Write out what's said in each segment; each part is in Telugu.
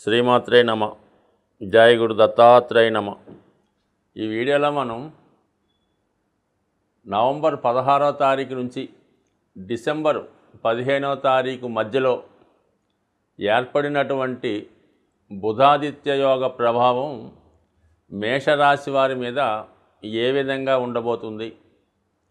శ్రీమాత్రే నమ. జయ గురు దత్తాత్రేయ నమ. ఈ వీడియోలో మనం నవంబర్ 16వ తారీఖు నుంచి డిసెంబర్ 15వ తారీఖు మధ్యలో ఏర్పడినటువంటి బుధాదిత్య యోగ ప్రభావం మేషరాశి వారి మీద ఏ విధంగా ఉండబోతుంది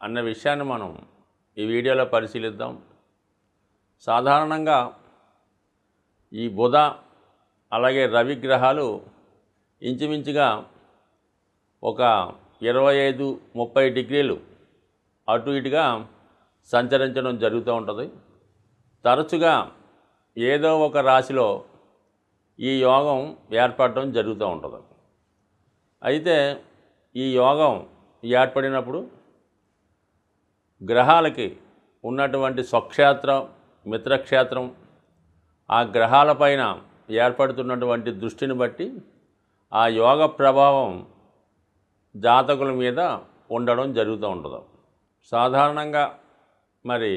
అన్న విషయాన్ని మనం ఈ వీడియోలో పరిశీలిద్దాం. సాధారణంగా ఈ బుధ అలాగే రవి గ్రహాలు ఇంచుమించుగా ఒక 25-30 డిగ్రీలు అటు ఇటుగా సంచరించడం జరుగుతూ ఉంటుంది. తరచుగా ఏదో ఒక రాశిలో ఈ యోగం ఏర్పడడం జరుగుతూ ఉంటుంది. అయితే ఈ యోగం ఏర్పడినప్పుడు గ్రహాలకి ఉన్నటువంటి స్వక్షేత్రం, మిత్రక్షేత్రం, ఆ గ్రహాలపైన ఏర్పడుతున్నటువంటి దృష్టిని బట్టి ఆ యోగ ప్రభావం జాతకుల మీద ఉండడం జరుగుతూ ఉంటుంది. సాధారణంగా మరి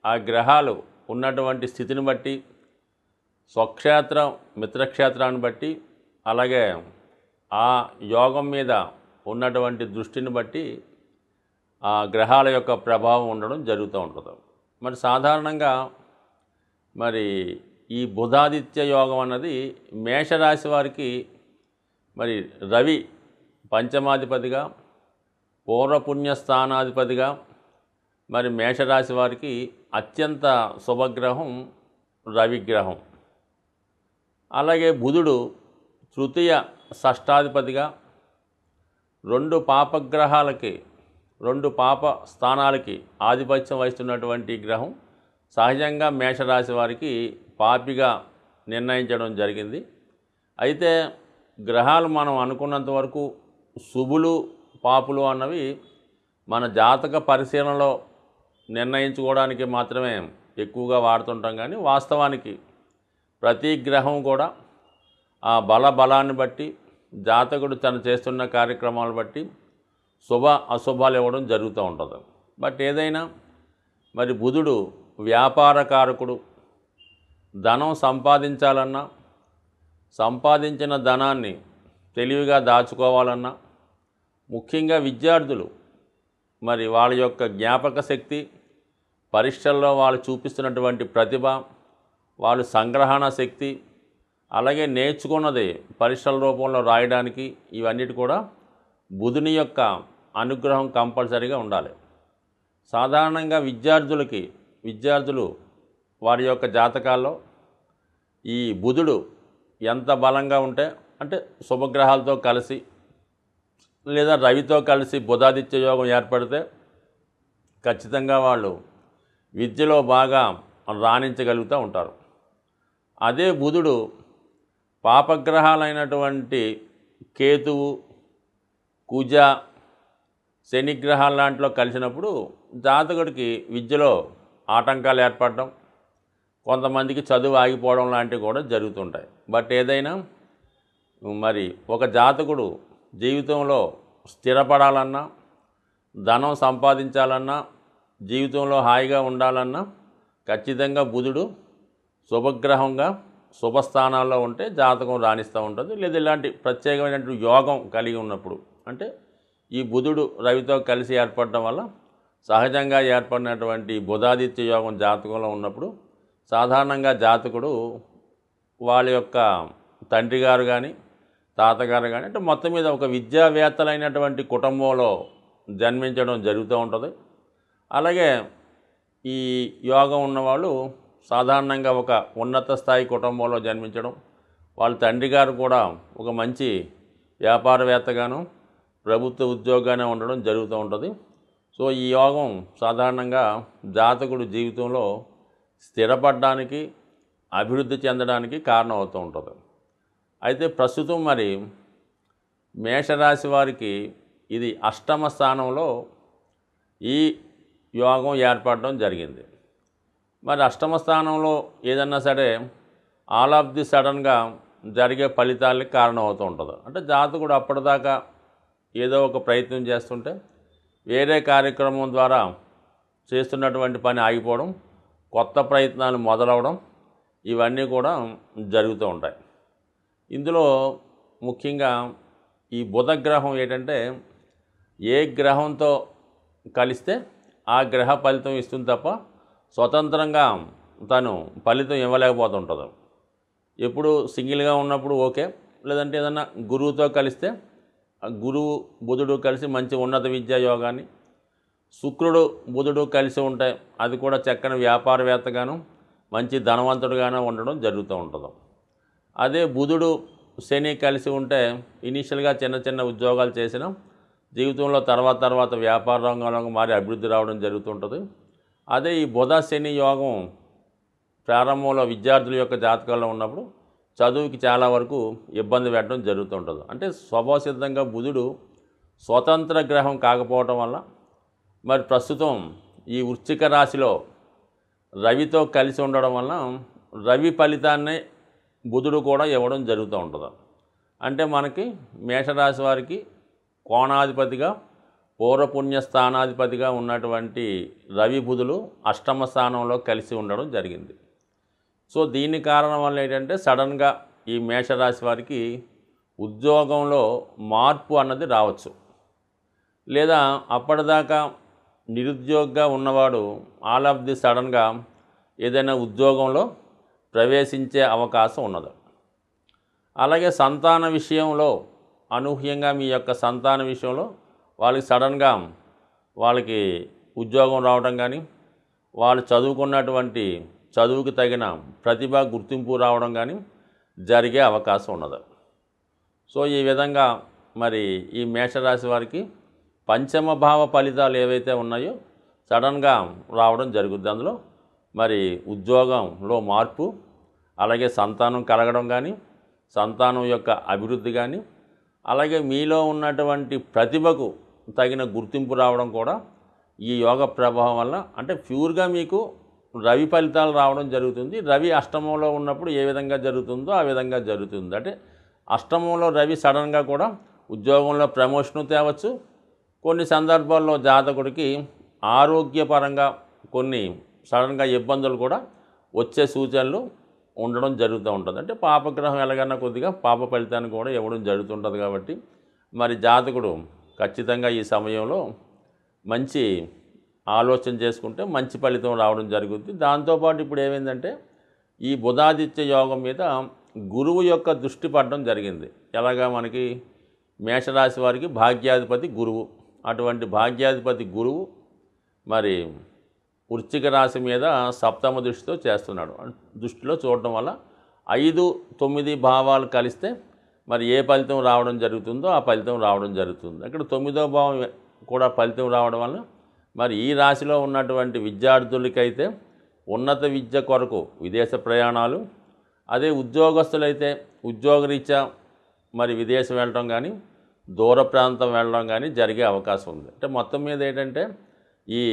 ఆ గ్రహాలు ఉన్నటువంటి స్థితిని బట్టి, స్వక్షేత్రం, మిత్రక్షేత్రాన్ని బట్టి, అలాగే ఆ యోగం మీద ఉన్నటువంటి దృష్టిని బట్టి ఆ గ్రహాల యొక్క ప్రభావం ఉండడం జరుగుతూ ఉంటుంది. మరి సాధారణంగా మరి ఈ బుధాదిత్య యోగం అన్నది మేషరాశి వారికి మరి రవి పంచమాధిపతిగా, పూర్వపుణ్యస్థానాధిపతిగా మరి మేషరాశి వారికి అత్యంత శుభగ్రహం రవిగ్రహం. అలాగే బుధుడు తృతీయ షష్టాధిపతిగా, రెండు పాప స్థానాలకి ఆధిపత్యం వహిస్తున్నటువంటి గ్రహం సహజంగా మేషరాశి వారికి పాపిగా నిర్ణయించడం జరిగింది. అయితే గ్రహాలు మనం అనుకున్నంత వరకు శుభులు, పాపులు అన్నవి మన జాతక పరిశీలనలో నిర్ణయించుకోవడానికి మాత్రమే ఎక్కువగా వాడుతుంటాం. కానీ వాస్తవానికి ప్రతి గ్రహం కూడా ఆ బలాన్ని బట్టి, జాతకుడు తను చేస్తున్న కార్యక్రమాలు బట్టి శుభ అశుభాలు ఇవ్వడం జరుగుతూ ఉంటుంది. బట్ ఏదైనా మరి బుధుడు వ్యాపారకారకుడు. ధనం సంపాదించాలన్నా, సంపాదించిన ధనాన్ని తెలివిగా దాచుకోవాలన్నా, ముఖ్యంగా విద్యార్థులు మరి వాళ్ళ యొక్క జ్ఞాపక శక్తి, పరీక్షల్లో వాళ్ళు చూపిస్తున్నటువంటి ప్రతిభ, వాళ్ళు సంగ్రహణ శక్తి, అలాగే నేర్చుకున్నది పరీక్షల రూపంలో రాయడానికి, ఇవన్నిటి కూడా బుధుని యొక్క అనుగ్రహం కంపల్సరీగా ఉండాలి. సాధారణంగా విద్యార్థులు వారి యొక్క జాతకాల్లో ఈ బుధుడు ఎంత బలంగా ఉంటే, అంటే శుభగ్రహాలతో కలిసి లేదా రవితో కలిసి బుధాదిత్య యోగం ఏర్పడితే ఖచ్చితంగా వాళ్ళు విద్యలో బాగా రాణించగలుగుతూ ఉంటారు. అదే బుధుడు పాపగ్రహాలైనటువంటి కేతువు, కుజ, శనిగ్రహాల లాంటిలో కలిసినప్పుడు జాతకుడికి విద్యలో ఆటంకాలు ఏర్పడడం, కొంతమందికి చదువు ఆగిపోవడం లాంటివి కూడా జరుగుతుంటాయి. బట్ ఏదైనా మరి ఒక జాతకుడు జీవితంలో స్థిరపడాలన్నా, ధనం సంపాదించాలన్నా, జీవితంలో హాయిగా ఉండాలన్నా ఖచ్చితంగా బుధుడు శుభగ్రహంగా శుభస్థానాల్లో ఉంటే జాతకం రాణిస్తూ ఉంటుంది. లేదా ఇలాంటి ప్రత్యేకమైనటువంటి యోగం కలిగి ఉన్నప్పుడు, అంటే ఈ బుధుడు రవితో కలిసి ఏర్పడడం వల్ల సహజంగా ఏర్పడినటువంటి బుధాదిత్య యోగం జాతకంలో ఉన్నప్పుడు సాధారణంగా జాతకుడు వాళ్ళ యొక్క తండ్రి గారు కానీ, తాతగారు కానీ, అంటే మొత్తం మీద ఒక విద్యావేత్తలైనటువంటి కుటుంబంలో జన్మించడం జరుగుతూ ఉంటుంది. అలాగే ఈ యోగం ఉన్నవాళ్ళు సాధారణంగా ఒక ఉన్నత స్థాయి కుటుంబంలో జన్మించడం, వాళ్ళ తండ్రి గారు కూడా ఒక మంచి వ్యాపారవేత్తగాను, ప్రభుత్వ ఉద్యోగానే ఉండడం జరుగుతూ ఉంటుంది. సో ఈ యోగం సాధారణంగా జాతకుడు జీవితంలో స్థిరపడడానికి, అభివృద్ధి చెందడానికి కారణం అవుతూ ఉంటుంది. అయితే ప్రస్తుతం మరి మేషరాశి వారికి ఇది అష్టమ స్థానంలో ఈ యోగం ఏర్పడడం జరిగింది. మరి అష్టమ స్థానంలో ఏదన్నా సరే ఆల్ ఆఫ్ ది సడన్గా జరిగే ఫలితాలకి కారణం అవుతూ ఉంటుంది. అంటే జాతకుడు అప్పటిదాకా ఏదో ఒక ప్రయత్నం చేస్తుంటే వేరే కార్యక్రమం ద్వారా చేస్తున్నటువంటి పని ఆగిపోవడం, కొత్త ప్రయత్నాలు మొదలవడం, ఇవన్నీ కూడా జరుగుతూ ఉంటాయి. ఇందులో ముఖ్యంగా ఈ బుధగ్రహం ఏంటంటే ఏ గ్రహంతో కలిస్తే ఆ గ్రహ ఫలితం ఇస్తుంది తప్ప స్వతంత్రంగా తను ఫలితం ఇవ్వలేకపోతుంటుంది. ఎప్పుడు సింగిల్గా ఉన్నప్పుడు ఓకే, లేదంటే ఏదన్నా గురువుతో కలిస్తే ఆ గురువు బుధుడు కలిసి మంచి ఉన్నత విద్యా యోగాన్ని, శుక్రుడు బుధుడు కలిసి ఉంటే అది కూడా చక్కని వ్యాపారవేత్తగాను మంచి ధనవంతుడుగాను ఉండడం జరుగుతూ ఉంటుంది. అదే బుధుడు శని కలిసి ఉంటే ఇనీషియల్గా చిన్న చిన్న ఉద్యోగాలు చేసిన జీవితంలో తర్వాత వ్యాపార రంగంలో మారి అభివృద్ధి రావడం జరుగుతుంటుంది. అదే ఈ బుధ శని యోగం ప్రారంభంలో విద్యార్థుల యొక్క జాతకాల్లో ఉన్నప్పుడు చదువుకి చాలా వరకు ఇబ్బంది పెట్టడం జరుగుతుంటుంది. అంటే స్వభావసిద్ధంగా బుధుడు స్వతంత్ర గ్రహం కాకపోవటం వల్ల మరి ప్రస్తుతం ఈ వృశ్చిక రాశిలో రవితో కలిసి ఉండడం వల్ల రవి ఫలితాన్నే బుధుడు కూడా ఇవ్వడం జరుగుతూ ఉంటుంది. అంటే మనకి మేషరాశి వారికి కోణాధిపతిగా పూర్వపుణ్య స్థానాధిపతిగా ఉన్నటువంటి రవి బుధులు అష్టమ స్థానంలో కలిసి ఉండడం జరిగింది. సో దీని కారణం వల్ల ఏంటంటే సడన్గా ఈ మేషరాశి వారికి ఉద్యోగంలో మార్పు అన్నది రావచ్చు, లేదా అప్పటిదాకా నిరుద్యోగిగా ఉన్నవాడు ఆల్ ఆఫ్ ది సడన్గా ఏదైనా ఉద్యోగంలో ప్రవేశించే అవకాశం ఉన్నది. అలాగే సంతాన విషయంలో అనూహ్యంగా మీ యొక్క సంతాన విషయంలో వాళ్ళకి సడన్గా వాళ్ళకి ఉద్యోగం రావడం కానీ, వాళ్ళు చదువుకున్నటువంటి చదువుకి తగిన ప్రతిభ గుర్తింపు రావడం కానీ జరిగే అవకాశం ఉన్నది. సో ఈ విధంగా మరి ఈ మేషరాశి వారికి పంచమ భావ ఫలితాలు ఏవైతే ఉన్నాయో సడన్గా రావడం జరుగుద్ది. అందులో మరి ఉద్యోగంలో మార్పు, అలాగే సంతానం కలగడం కానీ, సంతానం యొక్క అభివృద్ధి కానీ, అలాగే మీలో ఉన్నటువంటి ప్రతిభకు తగిన గుర్తింపు రావడం కూడా ఈ యోగ ప్రభావం వల్ల, అంటే ప్యూర్గా మీకు రవి ఫలితాలు రావడం జరుగుతుంది. రవి అష్టమంలో ఉన్నప్పుడు ఏ విధంగా జరుగుతుందో ఆ విధంగా జరుగుతుంది. అంటే అష్టమంలో రవి సడన్గా కూడా ఉద్యోగంలో ప్రమోషను తేవచ్చు. కొన్ని సందర్భాల్లో జాతకుడికి ఆరోగ్యపరంగా కొన్ని సడన్గా ఇబ్బందులు కూడా వచ్చే సూచనలు ఉండడం జరుగుతూ ఉంటుంది. అంటే పాపగ్రహం ఎలాగన్నా కొద్దిగా పాప ఫలితాన్ని కూడా ఇవ్వడం జరుగుతుంటుంది. కాబట్టి మరి జాతకుడు ఖచ్చితంగా ఈ సమయంలో మంచి ఆలోచన చేసుకుంటే మంచి ఫలితం రావడం జరుగుతుంది. దాంతోపాటు ఇప్పుడు ఏమైందంటే ఈ బుధాదిత్య యోగం మీద గురువు యొక్క దృష్టి పడడం జరిగింది. ఎలాగా మనకి మేషరాశి వారికి భాగ్యాధిపతి గురువు, అటువంటి భాగ్యాధిపతి గురువు మరి వృశ్చిక రాశి మీద సప్తమ దృష్టితో చేస్తున్నాడు. దృష్టిలో చూడడం వల్ల 5, 9 భావాలు కలిస్తే మరి ఏ ఫలితం రావడం జరుగుతుందో ఆ ఫలితం రావడం జరుగుతుంది. అక్కడ 9వ భావం కూడా ఫలితం రావడం వల్ల మరి ఈ రాశిలో ఉన్నటువంటి విద్యార్థులకైతే ఉన్నత విద్య కొరకు విదేశ ప్రయాణాలు, అదే ఉద్యోగస్తులైతే ఉద్యోగరీత్యా మరి విదేశం వెళ్ళడం కానీ, దూర ప్రాంతం వెళ్ళడం కానీ జరిగే అవకాశం ఉంది. అంటే మొత్తం మీద ఏంటంటే ఈ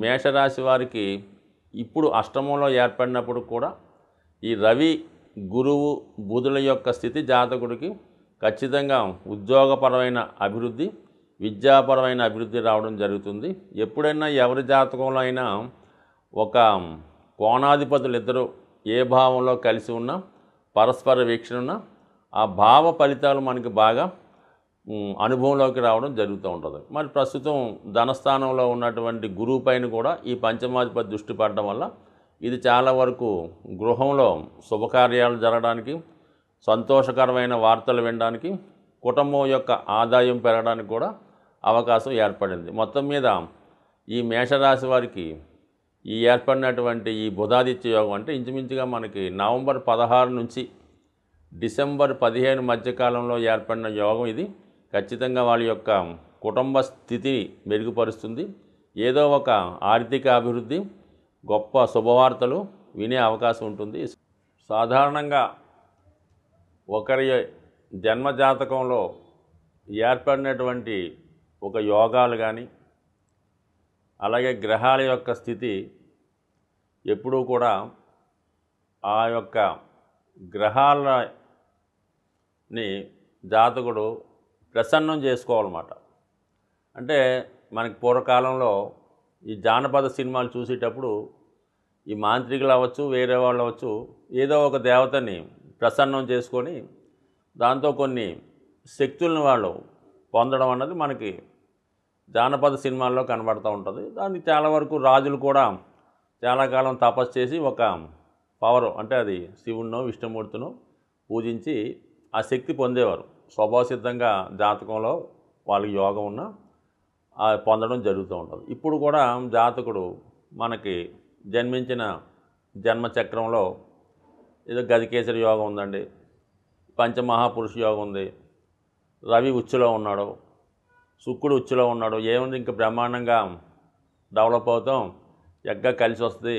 మేషరాశి వారికి ఇప్పుడు అష్టమంలో ఏర్పడినప్పుడు కూడా ఈ రవి గురువు బుధుల యొక్క స్థితి జాతకుడికి ఖచ్చితంగా ఉద్యోగపరమైన అభివృద్ధి, విద్యాపరమైన అభివృద్ధి రావడం జరుగుతుంది. ఎప్పుడైనా ఎవరి జాతకంలో అయినా ఒక కోణాధిపతులు ఇద్దరు ఏ భావంలో కలిసి ఉన్నా, పరస్పర వీక్షణ ఉన్నా, ఆ భావ ఫలితాలు మనకి బాగా అనుభవంలోకి రావడం జరుగుతూ ఉంటుంది. మరి ప్రస్తుతం ధనస్థానంలో ఉన్నటువంటి గురువు పైన కూడా ఈ పంచమాధిపతి దృష్టి పడడం వల్ల ఇది చాలా వరకు గృహంలో శుభకార్యాలు జరగడానికి, సంతోషకరమైన వార్తలు వినడానికి, కుటుంబం యొక్క ఆదాయం పెరగడానికి కూడా అవకాశం ఏర్పడింది. మొత్తం మీద ఈ మేషరాశి వారికి ఈ ఏర్పడినటువంటి ఈ బుధాదిత్య యోగం అంటే ఇంచుమించుగా మనకి నవంబర్ 16 నుంచి డిసెంబర్ 15 మధ్యకాలంలో ఏర్పడిన యోగం ఇది. ఖచ్చితంగా వాళ్ళ యొక్క కుటుంబ స్థితిని మెరుగుపరుస్తుంది. ఏదో ఒక ఆర్థిక అభివృద్ధి, గొప్ప శుభవార్తలు వినే అవకాశం ఉంటుంది. సాధారణంగా ఒకరి జన్మజాతకంలో ఏర్పడినటువంటి ఒక యోగాలు కానీ, అలాగే గ్రహాల యొక్క స్థితి ఎప్పుడూ కూడా ఆ యొక్క గ్రహాలని జాతకుడు ప్రసన్నం చేసుకోవాలన్నమాట. అంటే మనకి పూర్వకాలంలో ఈ జానపద సినిమాలు చూసేటప్పుడు ఈ మాంత్రికులు అవ్వచ్చు, వేరే వాళ్ళు అవ్వచ్చు, ఏదో ఒక దేవతని ప్రసన్నం చేసుకొని దాంతో కొన్ని శక్తులను వాళ్ళు పొందడం అన్నది మనకి జానపద సినిమాల్లో కనబడుతూ ఉంటుంది. దానికి చాలా వరకు రాజులు కూడా చాలా కాలం తపస్సు చేసి ఒక పవర్ అంటే అది శివుణ్ణో విష్ణుమూర్తినో పూజించి ఆ శక్తి పొందేవారు. స్వభావసిద్ధంగా జాతకంలో వాళ్ళకి యోగం ఉన్న పొందడం జరుగుతూ ఉంటుంది. ఇప్పుడు కూడా జాతకుడు మనకి జన్మించిన జన్మచక్రంలో ఏదో గజకేసరి యోగం ఉందండి, పంచమహాపురుష యోగం ఉంది, రవి ఉచ్చులో ఉన్నాడు, శుక్రుడు ఉచ్చులో ఉన్నాడు, ఏముంది ఇంకా బ్రహ్మాండంగా డెవలప్ అవుతాం, ఎగ్గా కలిసి వస్తుంది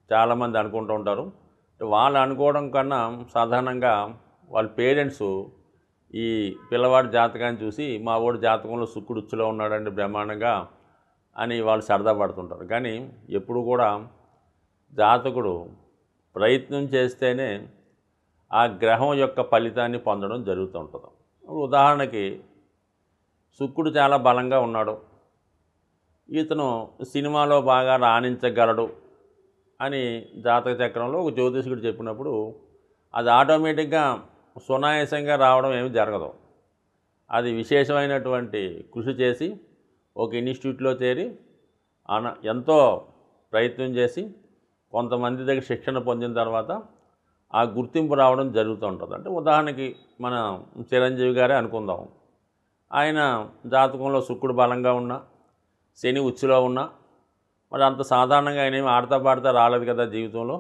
చాలామంది అనుకుంటూ ఉంటారు. వాళ్ళు అనుకోవడం కన్నా సాధారణంగా వాళ్ళ పేరెంట్స్ ఈ పిల్లవాడి జాతకాన్ని చూసి మా వాడి జాతకంలో శుక్రుడు ఉచ్చులో ఉన్నాడండి బ్రహ్మాండంగా అని వాళ్ళు సరదా పడుతుంటారు. కానీ ఎప్పుడు కూడా జాతకుడు ప్రయత్నం చేస్తేనే ఆ గ్రహం యొక్క ఫలితాన్ని పొందడం జరుగుతూ ఉంటుంది. ఉదాహరణకి శుక్రుడు చాలా బలంగా ఉన్నాడు, ఇతను సినిమాలో బాగా రాణించగలడు అని జాతక చక్రంలో ఒక జ్యోతిష్కుడు చెప్పినప్పుడు అది ఆటోమేటిక్గా సునాయాసంగా రావడం ఏమి జరగదు. అది విశేషమైనటువంటి కృషి చేసి ఒక ఇన్స్టిట్యూట్లో చేరి ఎంతో ప్రయత్నం చేసి కొంతమంది దగ్గర శిక్షణ పొందిన తర్వాత ఆ గుర్తింపు రావడం జరుగుతూ ఉంటుంది. అంటే ఉదాహరణకి మన చిరంజీవి గారే అనుకుందాం. ఆయన జాతకంలో శుక్రుడు బలంగా ఉన్నా, శని ఉచ్చులో ఉన్నా, మరి అంత సాధారణంగా ఆయన ఏమి ఆడతా పాడుతా రాలేదు కదా జీవితంలో.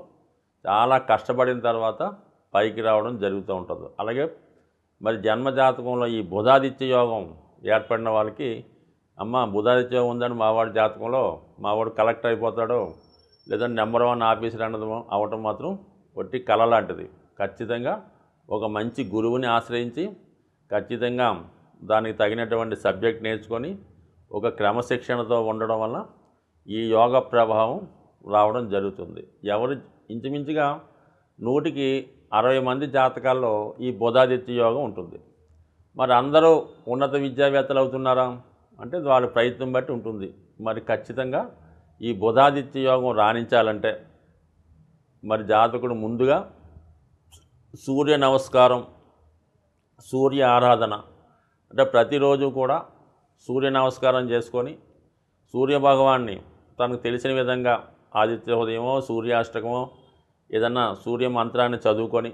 చాలా కష్టపడిన తర్వాత పైకి రావడం జరుగుతూ ఉంటుంది. అలాగే మరి జన్మజాతకంలో ఈ బుధాదిత్య యోగం ఏర్పడిన వాళ్ళకి అమ్మ బుధాదిత్య యోగం ఉందని మావాడి జాతకంలో మావాడు కలెక్టర్ అయిపోతాడో లేదంటే నెంబర్ 1 ఆఫీసర్ అన్నది అవటం మాత్రం ఒట్టి కళ లాంటిది. ఖచ్చితంగా ఒక మంచి గురువుని ఆశ్రయించి ఖచ్చితంగా దానికి తగినటువంటి సబ్జెక్ట్ నేర్చుకొని ఒక క్రమశిక్షణతో ఉండడం వల్ల ఈ యోగ ప్రభావం రావడం జరుగుతుంది. ఎవరు ఇంచుమించుగా 100కి 60 మంది జాతకాల్లో ఈ బుధాదిత్య యోగం ఉంటుంది. మరి అందరూ ఉన్నత విద్యావేత్తలు అవుతున్నారా అంటే వాళ్ళ ప్రయత్నం బట్టి ఉంటుంది. మరి ఖచ్చితంగా ఈ బుధాదిత్య యోగం రాణించాలంటే మరి జాతకుడు ముందుగా సూర్య నమస్కారం, సూర్య ఆరాధన అంటే ప్రతిరోజు కూడా సూర్య నమస్కారం చేసుకొని సూర్యభగవాన్ని తనకు తెలిసిన విధంగా ఆదిత్య హృదయమో సూర్యాష్టకమో ఏదన్నా సూర్య మంత్రాన్ని చదువుకొని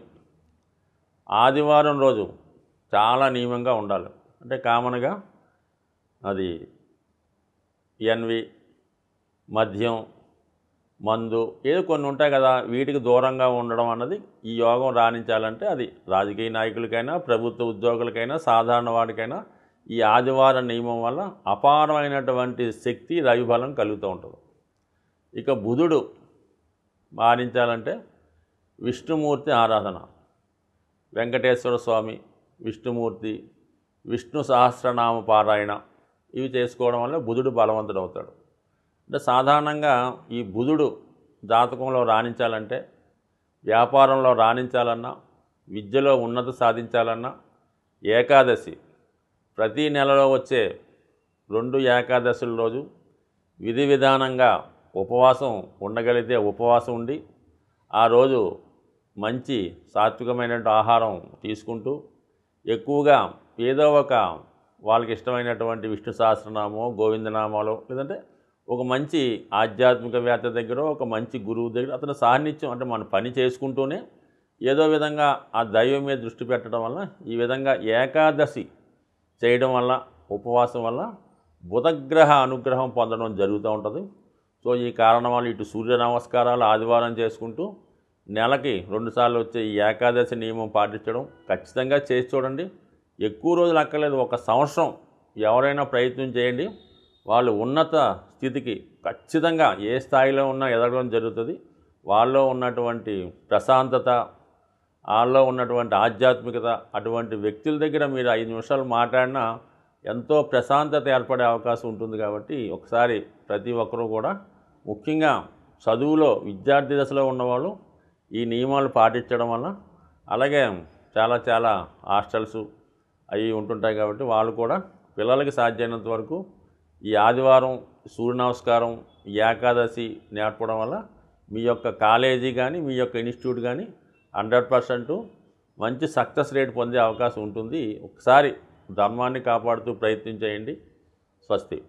ఆదివారం రోజు చాలా నియమంగా ఉండాలి. అంటే కామన్గా అది ఎన్వి, మద్యం, మందు ఏదో కొన్ని ఉంటాయి కదా, వీటికి దూరంగా ఉండడం అన్నది ఈ యోగం రాణించాలంటే అది రాజకీయ నాయకులకైనా ప్రభుత్వ ఉద్యోగులకైనా సాధారణ వాడికైనా ఈ ఆదివార నియమం వల్ల అపారమైనటువంటి శక్తి రవిబలం కలుగుతూ ఉంటుంది. ఇక బుధుడు మారించాలంటే విష్ణుమూర్తి ఆరాధన, వెంకటేశ్వర స్వామి, విష్ణుమూర్తి, విష్ణు సహస్రనామ పారాయణ ఇవి చేసుకోవడం వల్ల బుధుడు బలవంతుడు అవుతాడు. అంటే సాధారణంగా ఈ బుధుడు జాతకంలో రాణించాలంటే, వ్యాపారంలో రాణించాలన్నా, విద్యలో ఉన్నతి సాధించాలన్నా ఏకాదశి ప్రతి నెలలో వచ్చే 2 ఏకాదశుల రోజు విధి విధానంగా ఉపవాసం ఉండగలిగితే ఉపవాసం ఉండి ఆ రోజు మంచి సాత్వికమైనటువంటి ఆహారం తీసుకుంటూ ఎక్కువగా ఏదో ఒక వాళ్ళకి ఇష్టమైనటువంటి విష్ణు సహస్రనామో గోవిందనామాలో లేదంటే ఒక మంచి ఆధ్యాత్మికవేత్త దగ్గర ఒక మంచి గురువు దగ్గర అతను సాన్నిధ్యం అంటే మన పని చేసుకుంటూనే ఏదో విధంగా ఆ దైవం మీద దృష్టి పెట్టడం వల్ల ఈ విధంగా ఏకాదశి చేయడం వల్ల ఉపవాసం వల్ల బుధగ్రహ అనుగ్రహం పొందడం జరుగుతూ ఉంటుంది. సో ఈ కారణం వల్ల ఇటు సూర్య నమస్కారాలు ఆదివారం చేసుకుంటూ నెలకి 2 సార్లు వచ్చే ఈ ఏకాదశి నియమం పాటించడం ఖచ్చితంగా చేసి చూడండి. ఎక్కువ రోజులు అక్కర్లేదు, 1 సంవత్సరం ఎవరైనా ప్రయత్నం చేయండి. వాళ్ళు ఉన్నత స్థితికి ఖచ్చితంగా ఏ స్థాయిలో ఉన్నా ఎదగడం జరుగుతుంది. వాళ్ళలో ఉన్నటువంటి ప్రశాంతత, వాళ్ళలో ఉన్నటువంటి ఆధ్యాత్మికత అటువంటి వ్యక్తుల దగ్గర మీరు 5 నిమిషాలు మాట్లాడినా ఎంతో ప్రశాంతత ఏర్పడే అవకాశం ఉంటుంది. కాబట్టి ఒకసారి ప్రతి ఒక్కరూ కూడా ముఖ్యంగా చదువులో విద్యార్థి దశలో ఉన్నవాళ్ళు ఈ నియమాలు పాటించడం వల్ల, అలాగే చాలా హాస్టల్స్ అవి ఉంటుంటాయి కాబట్టి వాళ్ళు కూడా పిల్లలకి సాధ్యమైనంత వరకు ఈ ఆదివారం సూర్య నమస్కారం ఏకాదశి నేర్పడం వల్ల మీ యొక్క కాలేజీ కానీ మీ యొక్క ఇన్స్టిట్యూట్ కానీ 100% మంచి సక్సెస్ రేట్ పొందే అవకాశం ఉంటుంది. ఒకసారి ధర్మాన్ని కాపాడుతూ ప్రయత్నం చేయండి. స్వస్తి.